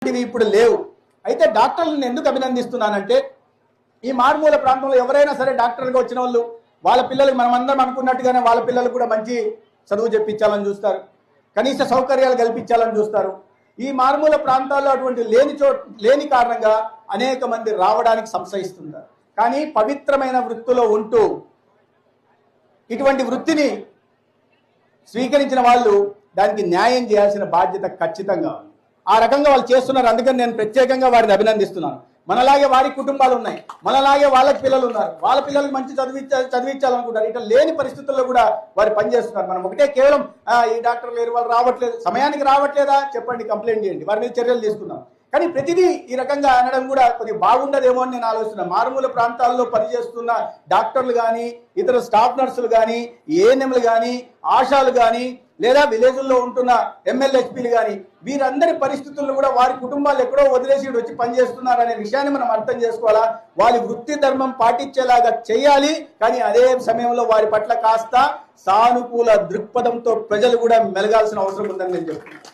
ఇవి ఇప్పుడు లేవు. అయితే డాక్టర్లను ఎందుకు అభినందిస్తున్నానంటే ఈ మారుమూల ప్రాంతంలో ఎవరైనా సరే డాక్టర్గా వచ్చిన వాళ్ళు వాళ్ళ పిల్లలకు మనమందరం అనుకున్నట్టుగానే వాళ్ళ పిల్లలకు కూడా మంచి చదువు చెప్పించాలని చూస్తారు, కనీస సౌకర్యాలు కల్పించాలని చూస్తారు. ఈ మారుమూల ప్రాంతాల్లో అటువంటి లేని కారణంగా అనేక మంది రావడానికి సంశయిస్తున్నారు. కానీ పవిత్రమైన వృత్తిలో ఉంటూ ఇటువంటి వృత్తిని స్వీకరించిన వాళ్ళు దానికి న్యాయం చేయాల్సిన బాధ్యత ఖచ్చితంగా ఉంది. ఆ రకంగా వాళ్ళు చేస్తున్నారు. అందుకని నేను ప్రత్యేకంగా వారిని అభినందిస్తున్నాను. మనలాగే వారి కుటుంబాలు ఉన్నాయి, మనలాగే వాళ్ళకి పిల్లలు ఉన్నారు, వాళ్ళ పిల్లలకు మంచి చదివించాలనుకుంటారు. ఇట్లా లేని పరిస్థితుల్లో కూడా వారు పనిచేస్తున్నారు. మనం ఒకటే కేవలం ఈ డాక్టర్ లేరు, వాళ్ళు రావట్లేదు, సమయానికి రావట్లేదా చెప్పండి, కంప్లైంట్ చేయండి, వారి మీద చర్యలు తీసుకుందాం. కానీ ప్రతిదీ ఈ రకంగా అనడం కూడా కొద్దిగా బాగుండదేమో అని నేను ఆలోచిస్తున్నాను. మారుమూల ప్రాంతాల్లో పనిచేస్తున్న డాక్టర్లు కానీ, ఇతర స్టాఫ్ నర్సులు కానీ, ఏఎన్ఎంలు కానీ, ఆశాలు కానీ, లేదా విలేజ్ల్లో ఉంటున్న ఎమ్మెల్యేలు కానీ, వీరందరి పరిస్థితుల్లో కూడా వారి కుటుంబాలు ఎక్కడో వదిలేసి వచ్చి పనిచేస్తున్నారనే విషయాన్ని మనం అర్థం చేసుకోవాలా. వారి వృత్తి ధర్మం పాటించేలాగా చేయాలి. కానీ అదే సమయంలో వారి పట్ల కాస్త సానుకూల దృక్పథంతో ప్రజలు కూడా మెలగాల్సిన అవసరం ఉందని నేను చెప్తున్నాను.